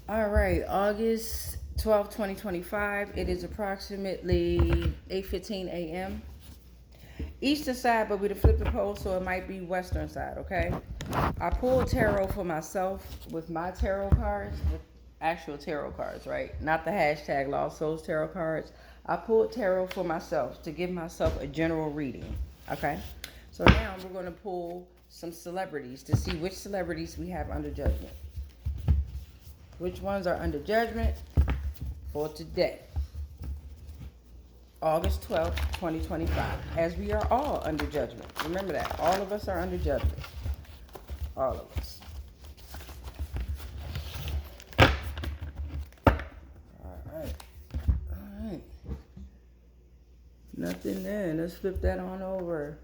All right, August 12th, 2025. It is approximately 8:15 a.m. Eastern side, but we done flipped the pole, so it might be western side, okay? I pulled tarot for myself with my tarot cards, with actual tarot cards, right? Not the hashtag Lost Souls tarot cards. I pulled tarot for myself to give myself a general reading, okay? So now we're going to pull some celebrities to see which celebrities we have under judgment. Which ones are under judgment for today, August 12th, 2025, as we are all under judgment. Remember that. All of us are under judgment. All of us. All right. All right. Nothing there. Let's flip that on over.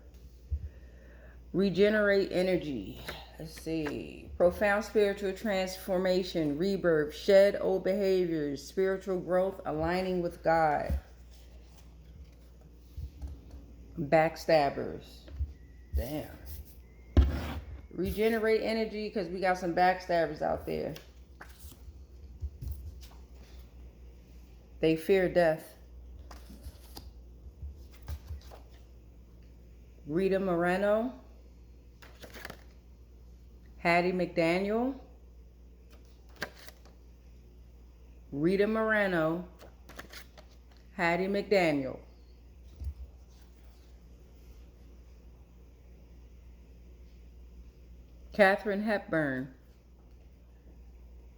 Regenerate energy. Let's see. Profound spiritual transformation, rebirth, shed old behaviors, spiritual growth, aligning with God. Backstabbers. Damn. Regenerate energy because we got some backstabbers out there. They fear death. Rita Moreno. Hattie McDaniel, Rita Moreno, Hattie McDaniel. Katharine Hepburn.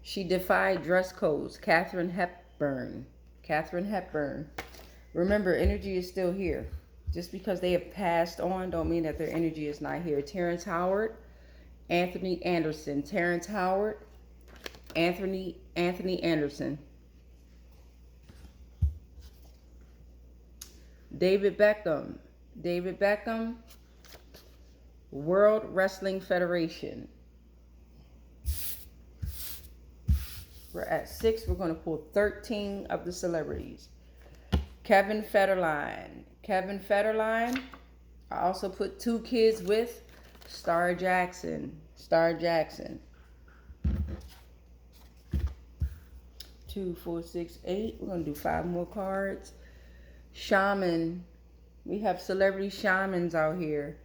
She defied dress codes. Katharine Hepburn. Katharine Hepburn. Remember, energy is still here. Just because they have passed on don't mean that their energy is not here. Terrence Howard. Anthony Anderson, Terrence Howard, Anthony Anderson, David Beckham, World Wrestling Federation. We're at 6. We're going to pull 13 of the celebrities. Kevin Federline. I also put 2 kids with Star Jackson. 2, 4, 6, 8. We're going to do 5 more cards. Shaman. We have celebrity shamans out here.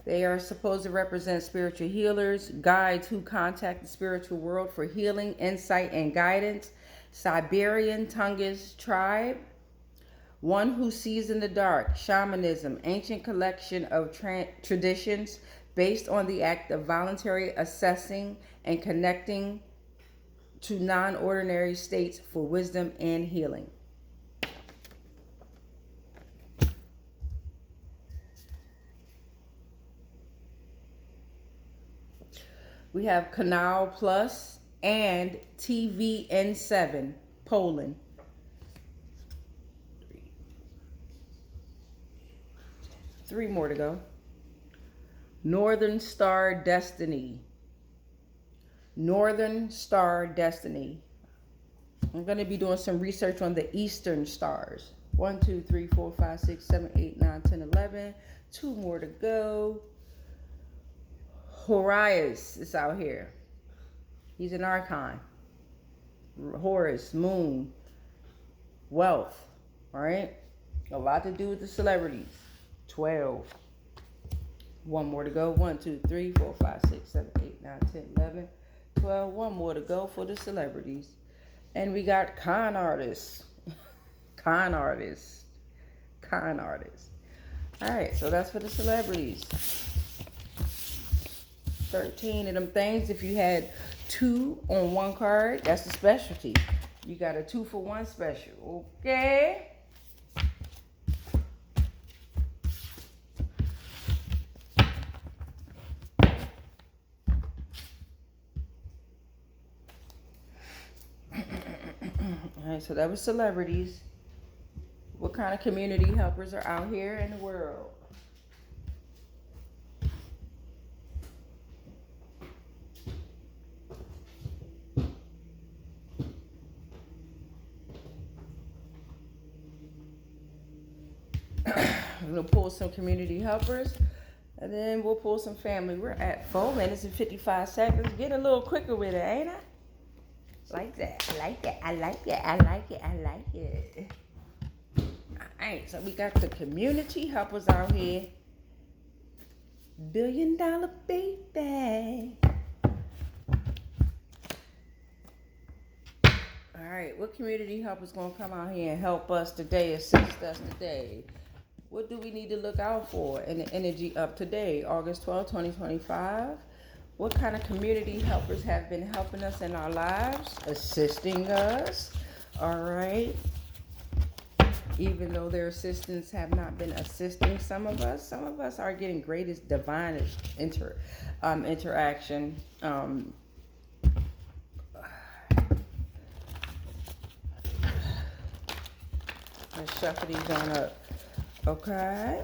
They are supposed to represent spiritual healers, guides who contact the spiritual world for healing, insight, and guidance. Siberian Tungus tribe. One who sees in the dark. Shamanism, ancient collection of traditions based on the act of voluntary assessing and connecting to non-ordinary states for wisdom and healing. We have Canal Plus and TVN7, Poland. 3 more to go. Northern Star Destiny. I'm going to be doing some research on the Eastern stars. 1, 2, 3, 4, 5, 6, 7, 8, 9, 10, 11. 2 more to go. Horus is out here. He's an archon. Horus, moon, wealth. All right? A lot to do with the celebrities. 12. 1 more to go. 1, 2, 3, 4, 5, 6, 7, 8, 9, 10, 11, 12. 1 more to go for the celebrities. And we got con artists. Con artists. All right, so that's for the celebrities. 13 of them things. If you had 2 on 1 card, that's the specialty. You got a 2 for 1 special. Okay? All right, so that was celebrities. What kind of community helpers are out here in the world? I'm going to pull some community helpers, and then we'll pull some family. We're at 4 minutes and 55 seconds. Get a little quicker with it, ain't I? Like that. I like it. I like it. I like it. I like it. Alright, so we got the community helpers out here. $1 billion baby. Alright, what community helpers gonna come out here and help us today, assist us today? What do we need to look out for in the energy of today, August 12, 2025? What kind of community helpers have been helping us in our lives, assisting us? All right. Even though their assistants have not been assisting some of us are getting greatest divine interaction. Let's shuffle these on up. Okay.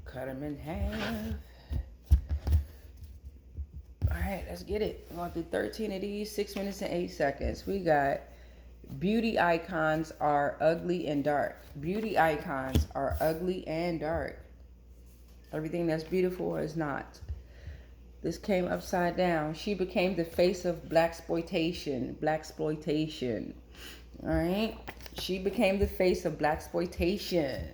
Cut them in half. All right, let's get it. We're going to do 13 of these, 6 minutes and 8 seconds. We got beauty icons are ugly and dark. Beauty icons are ugly and dark. Everything that's beautiful is not. This came upside down. She became the face of blaxploitation. Blaxploitation. All right. She became the face of blaxploitation.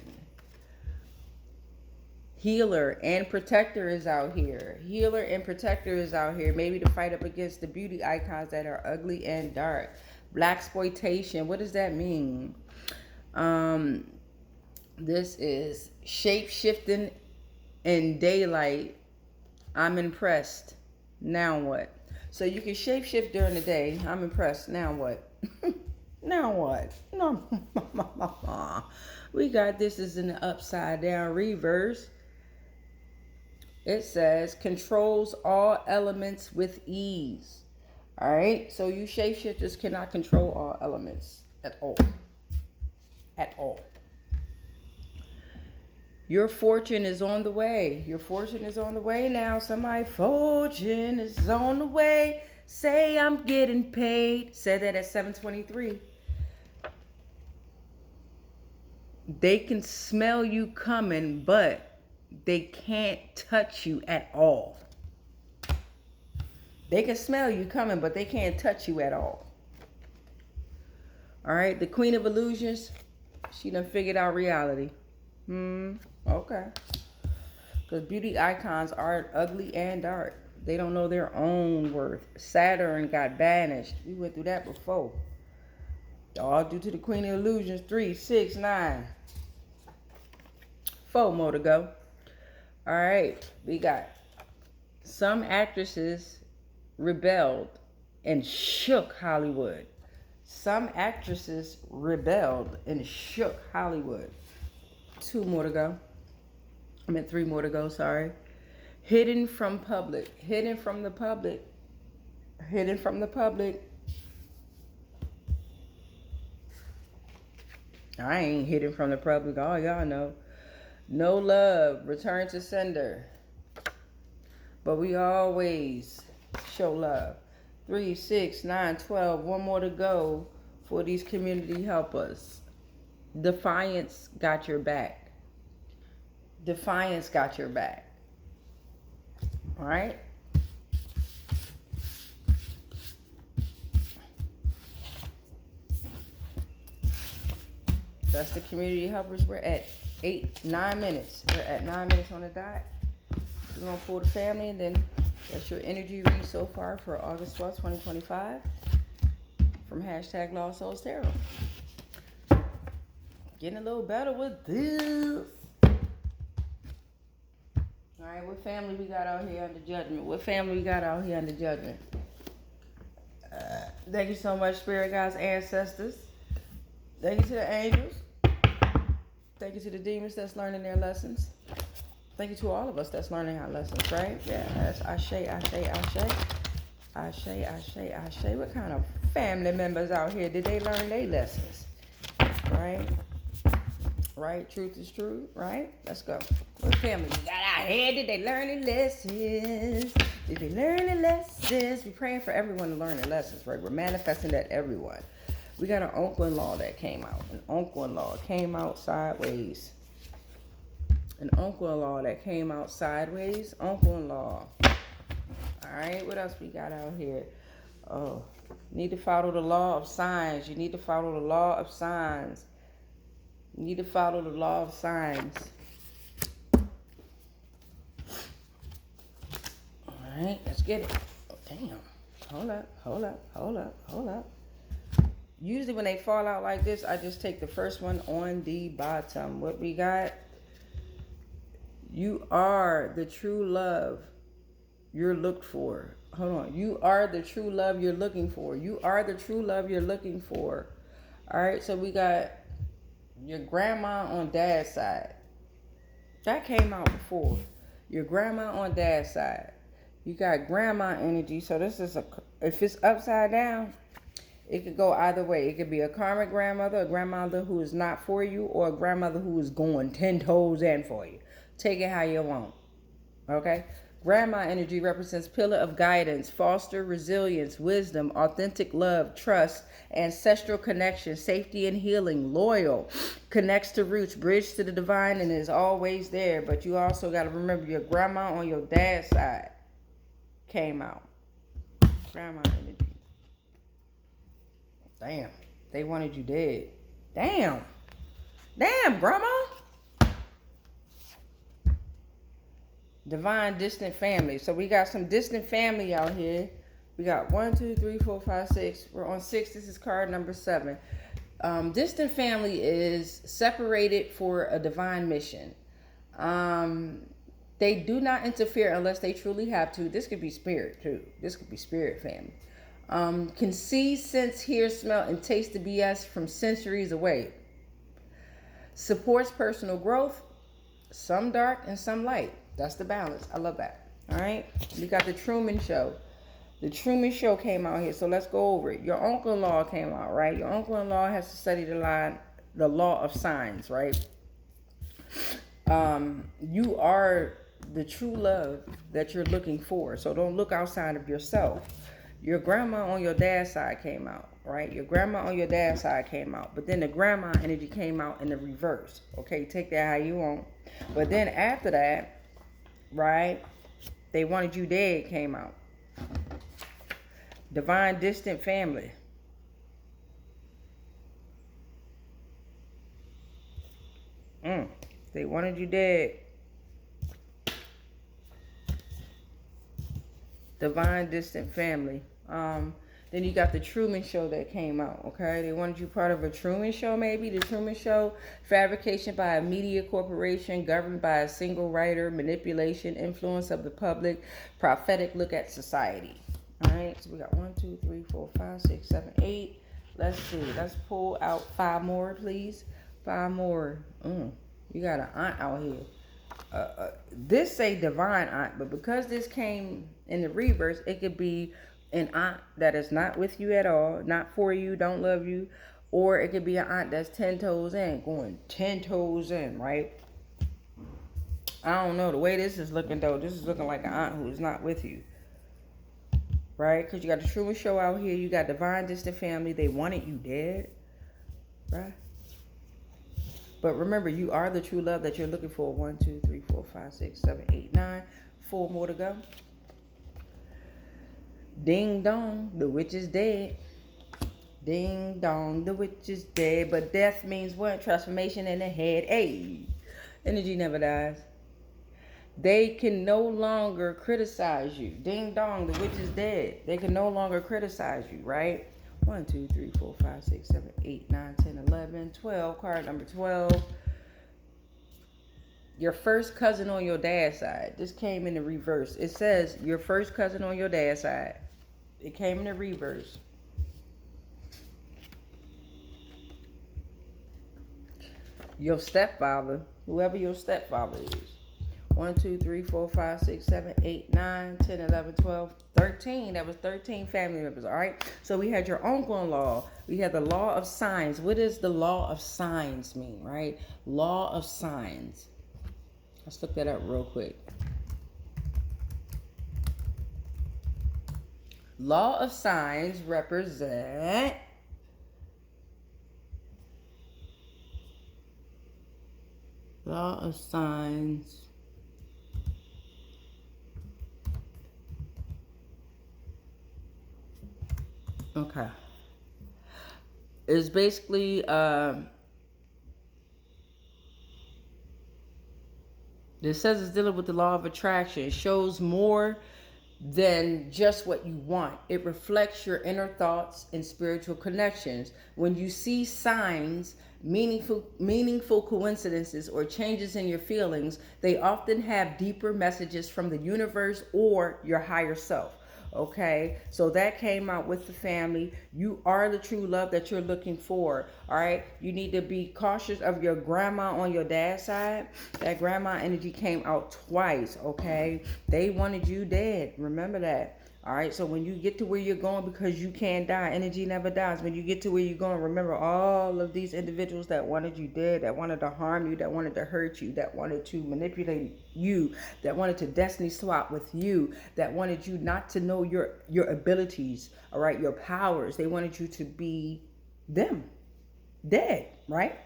Healer and protector is out here. Healer and protector is out here. Maybe to fight up against the beauty icons that are ugly and dark. Blaxploitation. What does that mean? This is shape-shifting in daylight. I'm impressed. Now what? So you can shapeshift during the day. I'm impressed. Now what? Now what? No. We got this is in the upside down reverse. It says controls all elements with ease. All right. So you shapeshifters cannot control all elements at all. At all. Your fortune is on the way. Your fortune is on the way now. Somebody, fortune is on the way. Say I'm getting paid. Said that at 7:23. They can smell you coming, but they can't touch you at all. They can smell you coming, but they can't touch you at all. All right, the Queen of Illusions, she done figured out reality. Okay. Because beauty icons are ugly and dark. They don't know their own worth. Saturn got banished. We went through that before. All due to the Queen of Illusions. 3, 6, 9. 4 more to go. All right. We got some actresses rebelled and shook Hollywood. Some actresses rebelled and shook Hollywood. 2 more to go. 3 more to go, sorry. Hidden from public. Hidden from the public. Hidden from the public. I ain't hidden from the public. All y'all know. No love. Return to sender. But we always show love. 3, 6, 9, 12. 1 more to go for these community helpers. Defiance got your back. Defiance got your back. All right? That's the community helpers. We're at 9 minutes. We're at 9 minutes on the dot. We're going to pull the family, and then that's your energy read so far for August 12th, 2025 from hashtag Lost Souls Tarot. Getting a little better with this. All right, what family we got out here under judgment? What family we got out here under judgment? Thank you so much, Spirit Guides, ancestors. Thank you to the angels. Thank you to the demons that's learning their lessons. Thank you to all of us that's learning our lessons, right? Yeah, that's Ashe, Ashe, Ashe. Ashe, Ashe, Ashe. What kind of family members out here did they learn their lessons? Right? Right? Truth is true, right? Let's go. What family we got out here? Did they learn their lessons? Did they learn their lessons? We're praying for everyone to learn their lessons, right? We're manifesting that everyone. We got an uncle-in-law that came out. An uncle-in-law came out sideways. an uncle-in-law that came out sideways. Uncle-in-law. All right, what else we got out here? Oh, need to follow the law of signs. You need to follow the law of signs. You need to follow the law of signs. All right, let's get it. Oh, damn. Hold up. Usually when they fall out like this, I just take the first one on the bottom. What we got? You are the true love you're looked for. Hold on. You are the true love you're looking for. You are the true love you're looking for. All right, so we got your grandma on dad's side. That came out before. Your grandma on dad's side. You got grandma energy. So this is if it's upside down, it could go either way. It could be a karmic grandmother, a grandmother who is not for you, or a grandmother who is going 10 toes in for you. Take it how you want. Okay? Grandma energy represents pillar of guidance, foster resilience, wisdom, authentic love, trust, ancestral connection, safety and healing, loyal, connects to roots, bridge to the divine, and is always there. But you also got to remember your grandma on your dad's side came out. Grandma energy. Damn, they wanted you dead. Damn, grandma. Divine distant family. So we got some distant family out here. We got 1, 2, 3, 4, 5, 6. We're on 6. This is card number 7. Distant family is separated for a divine mission. They do not interfere unless they truly have to. This could be spirit too. This could be spirit family. Can see, sense, hear, smell, and taste the BS from centuries away. Supports personal growth. Some dark and some light. That's the balance. I love that. All right. We got the Truman Show. The Truman Show came out here. So let's go over it. Your uncle-in-law came out, right? Your uncle-in-law has to study the law of signs, right? You are the true love that you're looking for. So don't look outside of yourself. Your grandma on your dad's side came out, right? Your grandma on your dad's side came out. But then the grandma energy came out in the reverse. Okay, take that how you want. But then after that, right, they wanted you dead came out. Divine distant family. They wanted you dead. Divine distant family. Then you got the Truman Show that came out, okay? They wanted you part of a Truman Show, maybe. The Truman Show, fabrication by a media corporation, governed by a single writer, manipulation, influence of the public, prophetic look at society. All right, so we got 1, 2, 3, 4, 5, 6, 7, 8. Let's see. Let's pull out 5 more, please. 5 more. You got an aunt out here. This say divine aunt, but because this came in the reverse, it could be an aunt that is not with you at all, not for you, don't love you, or it could be an aunt that's 10 toes in, going 10 toes in, right? I don't know. The way this is looking, though, this is looking like an aunt who is not with you, right? Because you got the Truman Show out here. You got divine distant family. They wanted you dead, right? But remember, you are the true love that you're looking for. 1, 2, 3, 4, 5, 6, 7, 8, 9. 4 more to go. Ding dong, the witch is dead. Ding dong, the witch is dead. But death means what? Transformation in the head. Hey, energy never dies. They can no longer criticize you. Ding dong, the witch is dead. They can no longer criticize you, right? 1, 2, 3, 4, 5, 6, 7, 8, 9, 10, 11, 12. Card number 12. Your first cousin on your dad's side. This came in the reverse. It says your first cousin on your dad's side. It came in the reverse. Your stepfather, whoever your stepfather is. 1, 2, 3, 4, 5, 6, 7, 8, 9, 10, 11, 12, 13. That was 13 family members, all right? So we had your uncle-in-law. We had the law of signs. What does the law of signs mean, right? Law of signs. Let's look that up real quick. Law of signs represent . Law of signs. Okay. It's basically it says it's dealing with the law of attraction. It shows more than just what you want. It reflects your inner thoughts and spiritual connections. When you see signs, meaningful coincidences, or changes in your feelings, they often have deeper messages from the universe or your higher self. Okay, so that came out with the family. You are the true love that you're looking for. All right, you need to be cautious of your grandma on your dad's side. That grandma energy came out twice. Okay, they wanted you dead. Remember that. All right, so when you get to where you're going, because you can't die, energy never dies. When you get to where you're going, remember all of these individuals that wanted you dead, that wanted to harm you, that wanted to hurt you, that wanted to manipulate you, that wanted to destiny swap with you, that wanted you not to know your abilities, all right, your powers. They wanted you to be them. Dead, right?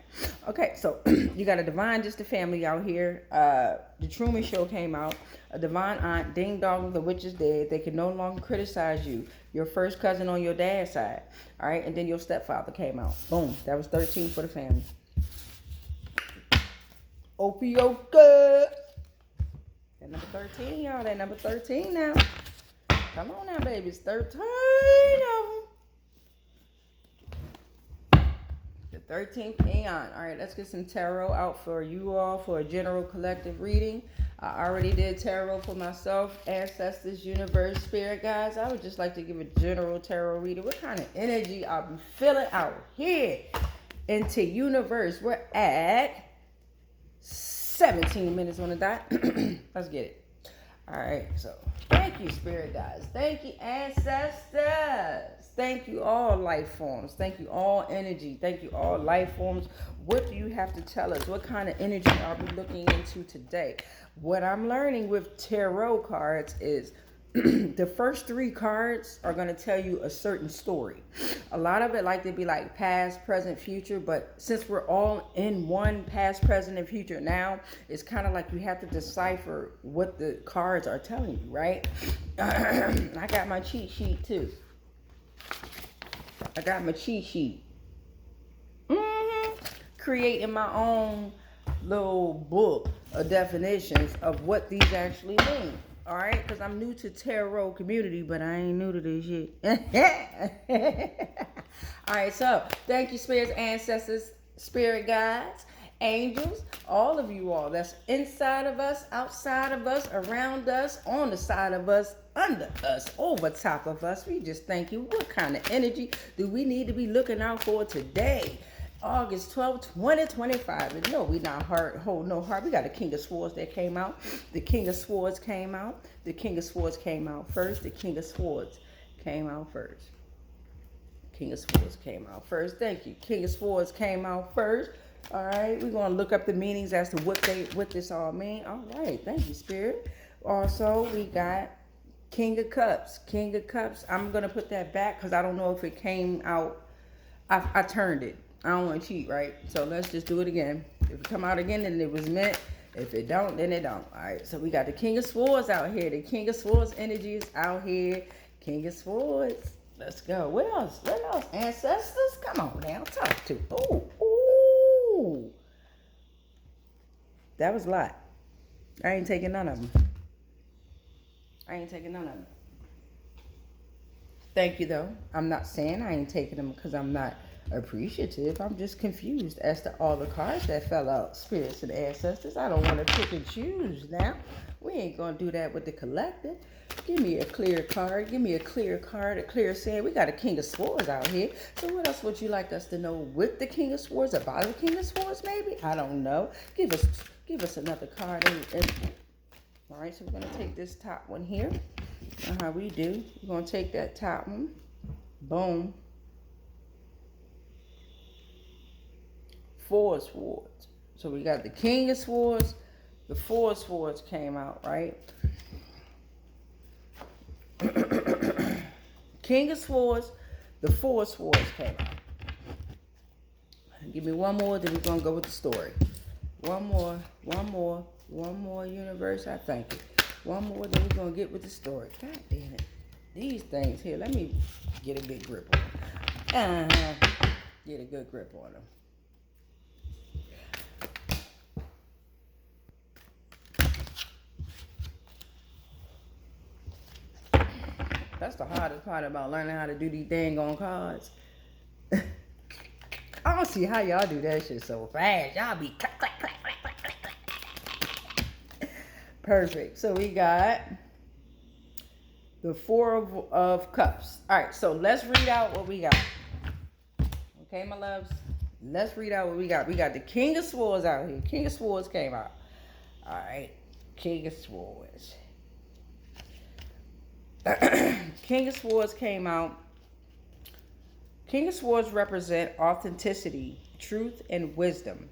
Okay, so you got a divine just a family out here. The Truman Show came out. A divine aunt, ding dong, the witch is dead. They can no longer criticize you. Your first cousin on your dad's side, all right, and then your stepfather came out. Boom, that was 13 for the family. Opioka. That number 13, y'all. That number 13 now. Come on now, baby. It's 13 of them. 13th Aeon. All right, let's get some tarot out for you all for a general collective reading. I already did tarot for myself, ancestors, universe, spirit guides. I would just like to give a general tarot reading. What kind of energy I'll be feeling out here into universe? We're at 17 minutes on the dot. Let's get it. All right, so thank you, spirit guides. Thank you, ancestors. Thank you, all life forms. Thank you, all energy. Thank you, all life forms. What do you have to tell us? What kind of energy are we looking into today? What I'm learning with tarot cards is the first 3 cards are going to tell you a certain story. A lot of it like to be like past, present, future, but since we're all in one past, present, and future now, it's kind of like you have to decipher what the cards are telling you, right? I got my cheat sheet too. I got my cheat sheet. Creating my own little book of definitions of what these actually mean. All right, because I'm new to tarot community, but I ain't new to this shit. All right, so thank you, spirits, ancestors, spirit guides, angels, all of you all that's inside of us, outside of us, around us, on the side of us, under us, over top of us. We just thank you. What kind of energy do we need to be looking out for today? August 12th, 2025. And no, we not hold no heart. We got the King of Swords that came out. The King of Swords came out. The King of Swords came out first. The King of Swords came out first. King of Swords came out first. Thank you. King of Swords came out first. All right, we're going to look up the meanings as to what this all mean. All right, thank you, Spirit. Also, we got King of Cups. King of Cups. I'm going to put that back because I don't know if it came out. I turned it. I don't want to cheat, right? So let's just do it again. If it come out again, then it was meant. If it don't, then it don't. All right, so we got the King of Swords out here. The King of Swords energy is out here. King of Swords. Let's go. What else? What else? Ancestors? Come on now. Talk to. Ooh. That was a lot. I ain't taking none of them. Thank you, though. I'm not saying I ain't taking them because I'm not appreciative. I'm just confused as to all the cards that fell out. Spirits and ancestors. I don't want to pick and choose now. We ain't going to do that with the collective. Give me a clear card. Give me a clear card, a clear saying. We got a King of Swords out here. So what else would you like us to know with the King of Swords? About the King of Swords, maybe? I don't know. Give us another card. All right, so we're going to take this top one here. How we do. We're going to take that top one. Boom. 4 Swords. So we got the King of Swords. The 4 Swords came out, right? King of Swords. The 4 Swords came out. Give me one more, then we're going to go with the story. One more. One more, universe. I thank you. One more, then we're going to get with the story. God damn it. These things here, let me get a good grip on them. Get a good grip on them. That's the hardest part about learning how to do these dang on cards. I don't see how y'all do that shit so fast. Y'all be clack, clack, clack, clack, clack, clack, clack. Perfect. So we got the Four of Cups. All right, so let's read out what we got. Okay, my loves? Let's read out what we got. We got the King of Swords out here. King of Swords came out. All right, King of Swords. King of Swords came out. King of Swords represent authenticity, truth, and wisdom.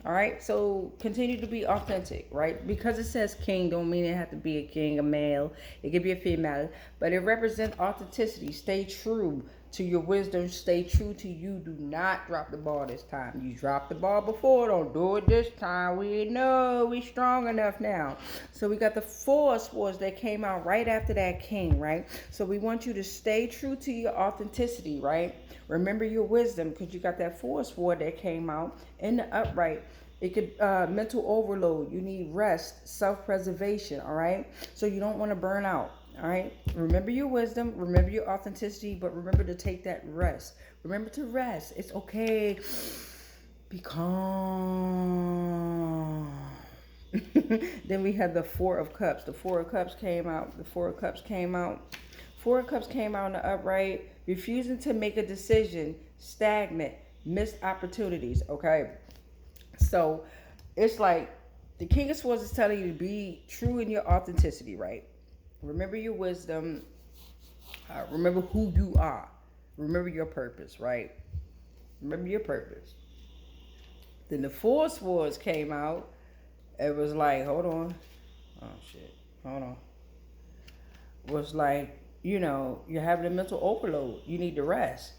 All right, so continue to be authentic, right? Because it says king, don't mean it have to be a king, a male. It could be a female, but it represents authenticity. Stay true to your wisdom. Stay true to you. Do not drop the ball this time. You dropped the ball before. Don't do it this time. We know we strong enough now. So we got the Four of Swords that came out right after that king, right? So we want you to stay true to your authenticity, right? Remember your wisdom, because you got that Four of Swords that came out in the upright. It could mental overload. You need rest, self-preservation, all right? So you don't want to burn out, all right? Remember your wisdom, remember your authenticity, but remember to take that rest. Remember to rest. It's okay. Be calm. Then we had the Four of Cups. The Four of Cups came out. The Four of Cups came out. Four of Cups came out in the upright. Refusing to make a decision, stagnant, missed opportunities, okay? So it's like the King of Swords is telling you to be true in your authenticity, right? Remember your wisdom. Remember who you are. Remember your purpose, right? Remember your purpose. Then the Four of Swords came out. It was like, hold on. Oh, shit. Hold on. It was like, you know, you're having a mental overload. You need to rest.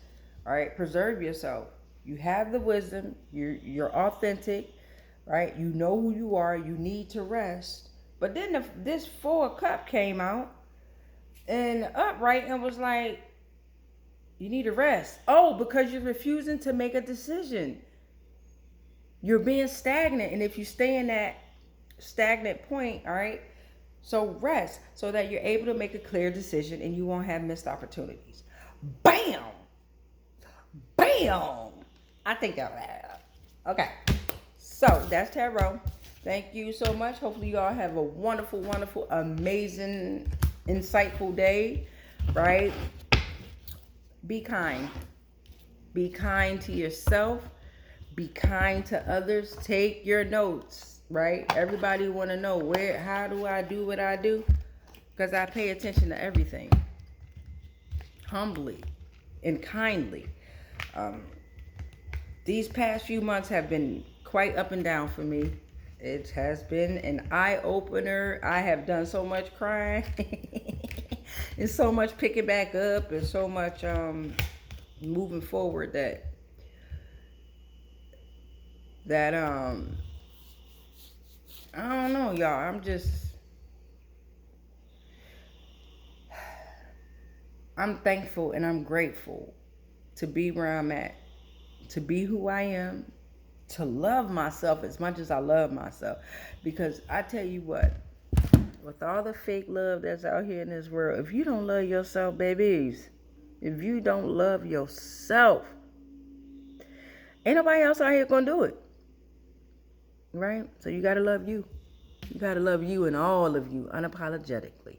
All right? Preserve yourself. You have the wisdom. You're authentic, right? You know who you are. You need to rest. But then this Four of Cups came out and upright and was like, you need to rest. Oh, because you're refusing to make a decision. You're being stagnant. And if you stay in that stagnant point, all right, so rest so that you're able to make a clear decision and you won't have missed opportunities. Bam! Bam! I think that'll add up. Okay. So that's tarot. Thank you so much. Hopefully you all have a wonderful, wonderful, amazing, insightful day, right? Be kind. Be kind to yourself. Be kind to others. Take your notes. Right? Everybody want to know how do I do what I do? Because I pay attention to everything. Humbly and kindly. These past few months have been quite up and down for me. It has been an eye-opener. I have done so much crying. And so much picking back up and so much moving forward that I don't know, y'all. I'm thankful and I'm grateful to be where I'm at, to be who I am, to love myself as much as I love myself. Because I tell you what, with all the fake love that's out here in this world, if you don't love yourself, babies, if you don't love yourself, ain't nobody else out here gonna do it. Right? So you gotta love you. You gotta love you and all of you unapologetically.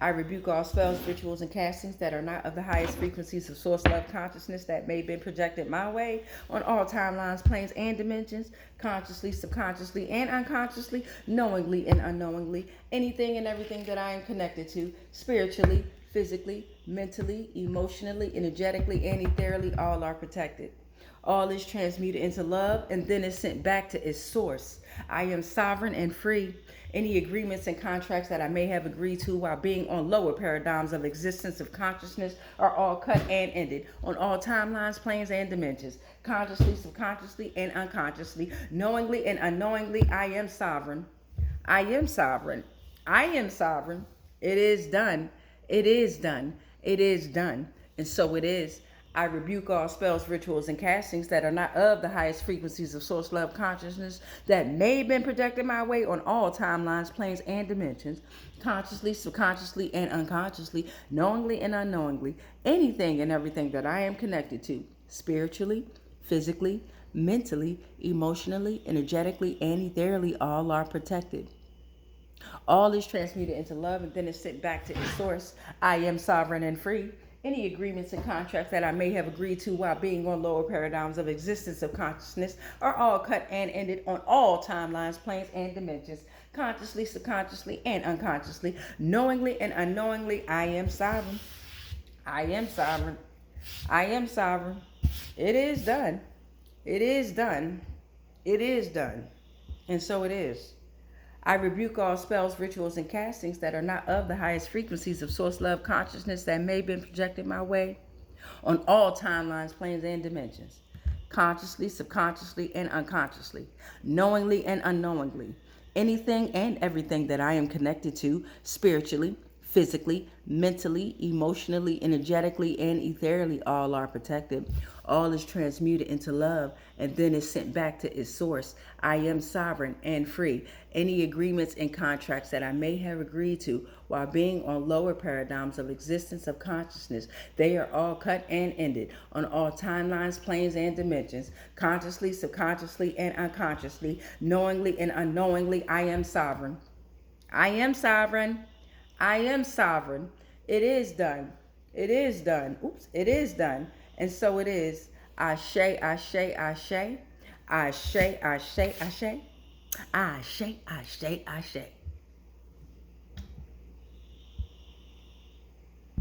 I rebuke all spells, rituals, and castings that are not of the highest frequencies of source love consciousness that may have been projected my way on all timelines, planes, and dimensions, consciously, subconsciously, and unconsciously, knowingly and unknowingly. Anything and everything that I am connected to, spiritually, physically, mentally, emotionally, energetically, and ethereally, all are protected. All is transmuted into love and then is sent back to its source. I am sovereign and free. Any agreements and contracts that I may have agreed to while being on lower paradigms of existence of consciousness are all cut and ended on all timelines, planes, and dimensions. Consciously, subconsciously, and unconsciously, knowingly and unknowingly, I am sovereign. I am sovereign. I am sovereign. It is done. It is done. It is done. And so it is. I rebuke all spells, rituals, and castings that are not of the highest frequencies of source love consciousness that may have been projected my way on all timelines, planes, and dimensions, consciously, subconsciously, and unconsciously, knowingly and unknowingly, anything and everything that I am connected to, spiritually, physically, mentally, emotionally, energetically, and ethereally, all are protected. All is transmuted into love and then is sent back to its source. I am sovereign and free. Any agreements and contracts that I may have agreed to while being on lower paradigms of existence of consciousness are all cut and ended on all timelines, planes, and dimensions, consciously, subconsciously, and unconsciously, knowingly and unknowingly. I am sovereign. I am sovereign. I am sovereign. It is done. It is done. It is done. And so it is. I rebuke all spells, rituals, and castings that are not of the highest frequencies of source love consciousness that may have been projected my way on all timelines, planes, and dimensions, consciously, subconsciously, and unconsciously, knowingly and unknowingly. Anything and everything that I am connected to spiritually, physically, mentally, emotionally, energetically, and ethereally, all are protected. All is transmuted into love and then is sent back to its source. I am sovereign and free. Any agreements and contracts that I may have agreed to while being on lower paradigms of existence of consciousness, they are all cut and ended on all timelines, planes, and dimensions, consciously, subconsciously, and unconsciously, knowingly and unknowingly. I am sovereign. I am sovereign. I am sovereign. It is done. It is done. Oops, it is done. And so it is. Ashe, ashe, ashe. Ashe, ashe, ashe. Ashe, ashe, ashe.